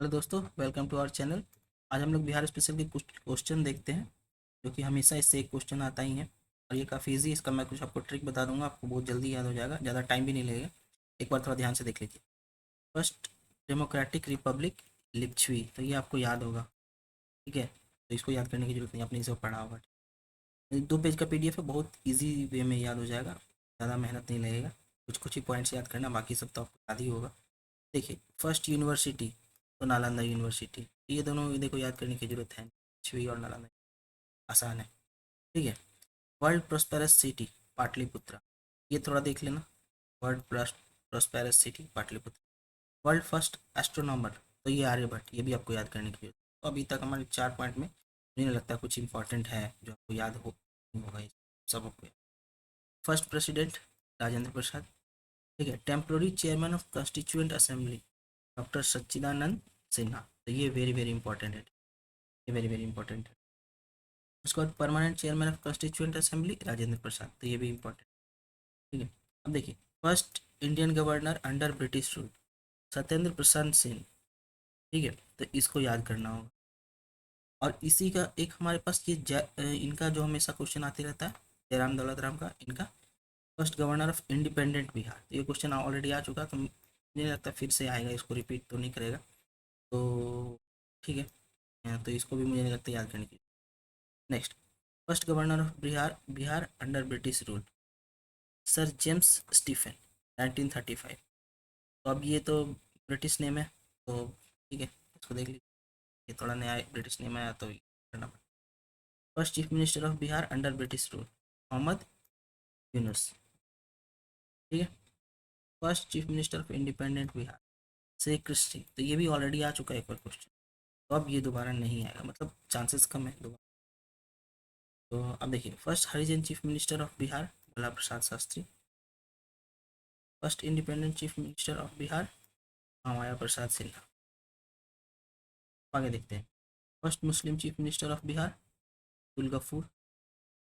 Hello दोस्तों, welcome to our channel. आज हम लोग बिहार स्पेशल के कुछ क्वेश्चन देखते हैं, जो कि हमेशा इससे एक क्वेश्चन आता ही है। और ये काफ़ी इजी, इसका मैं कुछ आपको ट्रिक बता दूंगा, आपको बहुत जल्दी याद हो जाएगा, ज़्यादा टाइम भी नहीं लगेगा। एक बार थोड़ा ध्यान से देख लीजिए। फर्स्ट डेमोक्रेटिक रिपब्लिक लिप्छवी, तो ये आपको याद होगा। ठीक है, तो इसको याद करने की जरूरत नहीं, आपने इसे पढ़ा होगा। 2 पेज का पीडीएफ है, बहुत ईजी वे में याद हो जाएगा, ज़्यादा मेहनत नहीं लगेगा। कुछ कुछ ही पॉइंट्स याद करना, बाकी सब तो आपको याद ही होगा। देखिए, फर्स्ट यूनिवर्सिटी तो नालंदा यूनिवर्सिटी, ये दोनों देखो याद करने की जरूरत है, छुई और नालंदा, आसान है। ठीक है। वर्ल्ड प्रोस्पेरस सिटी पाटलिपुत्रा, ये थोड़ा देख लेना। World prosperous city Pataliputra. World first astronomer, तो ये आर्यभट्ट, ये भी आपको याद करने की जरूरत है। तो अभी तक हमारे 4 पॉइंट में मुझे नहीं लगता कुछ इंपॉर्टेंट है जो आपको याद होगा, ये सब आपको। First president Rajendra Prasad. ठीक है। Temporary chairman of constituent assembly doctor Sachchidanand Sinha, तो ये वेरी वेरी इंपॉर्टेंट है, ये वेरी वेरी इंपॉर्टेंट है। उसके बाद permanent chairman of constituent assembly Rajendra Prasad, तो ये भी इंपॉर्टेंट। ठीक है। अब देखिए, first Indian governor under British rule Satyendra Prasad Singh. ठीक है, तो इसको याद करना होगा। और इसी का एक हमारे पास ये इनका जो हमेशा क्वेश्चन आते रहता है, जयराम दौलत राम का, इनका first governor of independent Bihar, तो ये क्वेश्चन ऑलरेडी आ चुका, तो मुझे नहीं लगता फिर से आएगा, इसको रिपीट तो नहीं करेगा। तो ठीक है, तो इसको भी मुझे नहीं लगता याद करने की। Next, first governor of Bihar Bihar under British rule sir James Stephen 1935। तो अब ये तो ब्रिटिश नेम है, तो ठीक है, इसको देख लीजिए। ये थोड़ा नया ब्रिटिश नेम आया तो ये करना पड़ा। First chief minister of Bihar under British rule Mohammad Yunus. ठीक है। First chief minister of independent Bihar शेख क्रिस्टी, तो ये भी ऑलरेडी आ चुका है एक बार क्वेश्चन, तो अब ये दोबारा नहीं आएगा, मतलब चांसेस कम है दोबारा। तो अब देखिए, first Harijan chief minister of Bihar Bhola Prasad Shastri. First independent chief minister of Bihar Maya Prasad Sinha. आगे देखते हैं। First Muslim chief minister of Bihar Abdul Ghafoor.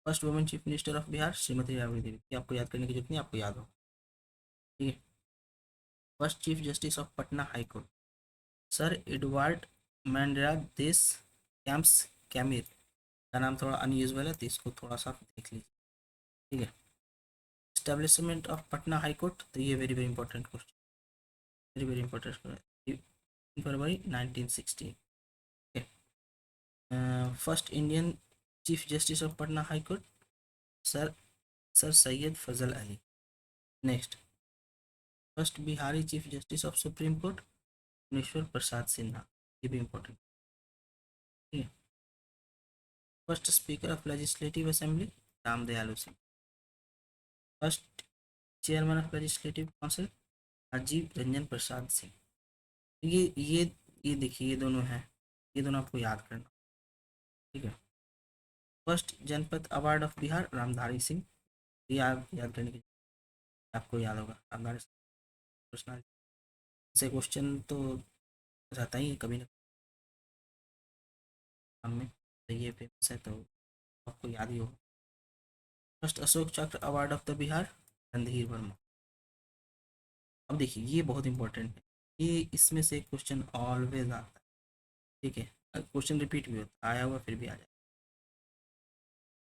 First women chief minister of Bihar Shrimati Rabri Devi, ये आपको याद करने की जरूरत नहीं, आपको याद हो। ठीक है। First chief justice of Patna high court sir Edward मैंड्रा देस कैम्प्स कैमिर, का नाम थोड़ा अनयूजुअल है, तो इसको थोड़ा सा देख लीजिए। ठीक है। Establishment of Patna high court, तो ये very very important question, very very important. फरवरी 1960। First Indian chief justice of Patna high court sir sir Syed Fazl Ali. Next, first Bihari chief justice of supreme court Munishwar Prasad Sinha, ये भी इंपॉर्टेंट। ठीक है। First speaker of legislative assembly Ram Dayalu Singh. First chairman of legislative council Ajeeb Ranjan Prasad Singh. ये देखिए, ये दोनों हैं, ये दोनों आपको याद करना। ठीक है। फर्स्ट जनपद अवार्ड ऑफ बिहार रामधारी सिंह, ये आप याद करने की, आपको याद होगा रामधारी सिंह पर्सनल से क्वेश्चन तो रहता ही है कभी ना कभी में, तो ये फेमस है, तो आपको याद ही होगा। फर्स्ट अशोक चक्र award of the Bihar Randhir Verma. अब देखिए, ये बहुत इंपॉर्टेंट है, ये इसमें से क्वेश्चन ऑलवेज आता है। ठीक है, क्वेश्चन रिपीट भी होता है, आया हुआ फिर भी आ जाए।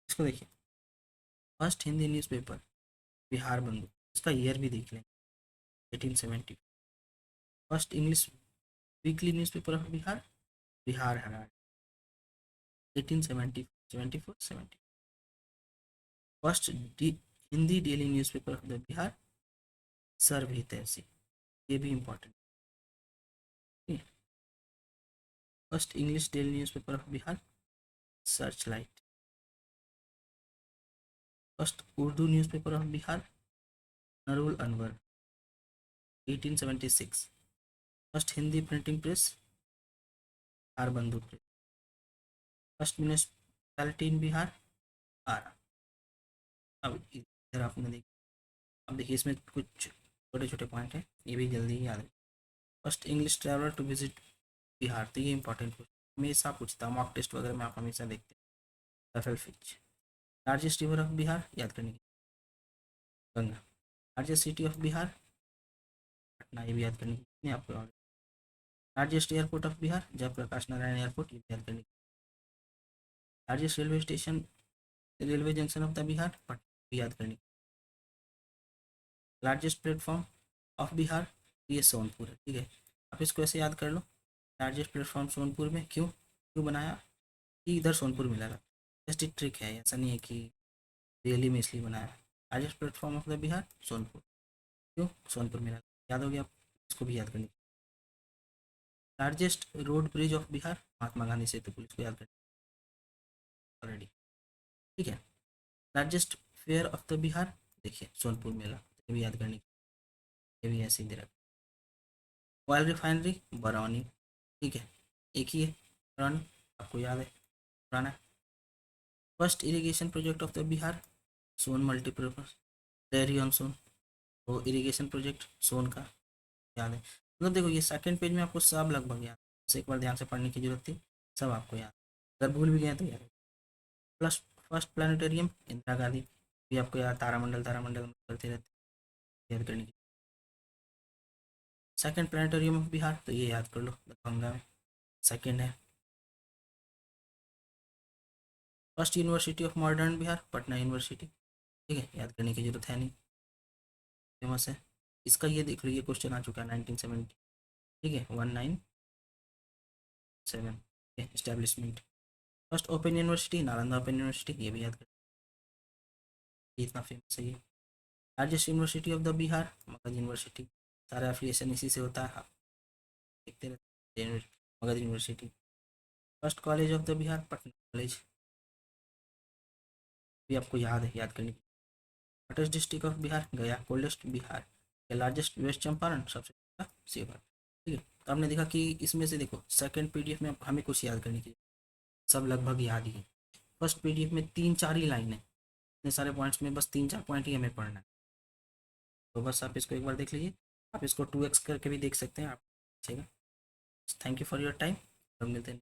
इसको देखिए, फर्स्ट हिंदी न्यूज़पेपर बिहार बंधु, इसका ईयर भी देख लें, 1870। First English weekly newspaper of Bihar Bihar Herald, 1870 74 70। First Hindi daily newspaper of the Bihar Sarva Hitaishi, ये भी इंपॉर्टेंट है। First English daily newspaper of Bihar search light. First Urdu newspaper of Bihar Nurul Anwar, 1876। First Hindi printing press Bihar Bandhu press. First municipality in Bihar Arrah. अब इधर आपने देखा, अब देखिए इसमें कुछ छोटे छोटे पॉइंट हैं, ये भी जल्दी ही याद है। First English traveller to visit Bihar, तो ये इंपॉर्टेंट क्वेश्चन हमेशा पूछता है, मॉक टेस्ट वगैरह में आप हमेशा देखते हैं। Ralph Fitch. Largest river of Bihar याद करने की, Ganga. Largest city of Bihar Patna, ये भी याद करने की नहीं आपको। Largest airport of Bihar, Jayaprakash Narayan airport, ये याद करने। Largest railway station, railway junction of the Bihar, Patna, याद करने। लार्जेस्ट प्लेटफॉर्म ऑफ बिहार, ये सोनपुर है, ठीक है। आप इसको ऐसे याद कर लो, लार्जेस्ट प्लेटफॉर्म सोनपुर में, क्यों क्यों बनाया कि इधर सोनपुर मिला था। जस्ट एक ट्रिक है, ऐसा नहीं है कि रियली में इसलिए बनाया। Largest platform of the Bihar Sonpur, क्यों सोनपुर मिला, याद हो गया आप, इसको भी याद करनी। Largest road bridge of Bihar, Mahatma Gandhi Setu पुल, इसको याद करनी ऑलरेडी, ठीक है। Largest fair of the Bihar, देखिए सोनपुर मेला, ये भी याद करनी, ये भी ऐसे ही दे रखा। ऑयल रिफाइनरी बरौनी, ठीक है, एक ही है बरौनी, आपको याद है, पुराना है। First irrigation project of the Bihar, Son multipurpose dairy on Son, तो इरिगेशन प्रोजेक्ट सोन का याद है। मतलब देखो ये सेकंड पेज में आपको सब लगभग याद, बस एक बार ध्यान से पढ़ने की जरूरत थी, सब आपको याद, अगर भूल भी गए तो याद। Plus first planetarium Indira Gandhi, भी आपको याद, तारामंडल तारामंडल करते रहते, याद करने की। सेकंड प्लानिटेरियम ऑफ बिहार, तो ये याद कर लो, दरभंगा में सेकंड है। First university of modern Bihar, Patna university, ठीक है, याद करने की जरूरत है नहीं, फेमस है। इसका ये देख लो, ये क्वेश्चन आ चुका है 1970, ठीक है, 197, establishment. First open university Nalanda open university, ये भी याद कर, ये इतना फेमस है ये। Largest university of the Bihar, Magadh university, सारा एफिलिएशन इसी से होता है, देखते रहते हैं, Magadh university. First college of the Bihar, Patna college, भी आपको याद है, याद करनी। Hottest district of Bihar, Gaya, coldest Bihar, largest West Champaran, सबसे बड़ा शिवहर, ठीक है। तो आपने देखा कि इसमें से देखो सेकंड पीडीएफ में हमें कुछ याद करने की, सब लगभग याद ही है। फर्स्ट पीडीएफ में तीन चार ही लाइन है, इतने सारे पॉइंट्स में बस तीन चार पॉइंट ही हमें पढ़ना है, तो बस आप इसको एक बार देख लीजिए। आप इसको 2x करके भी देख सकते हैं आप, ठीक है। Thank you for your time, मिलते हैं।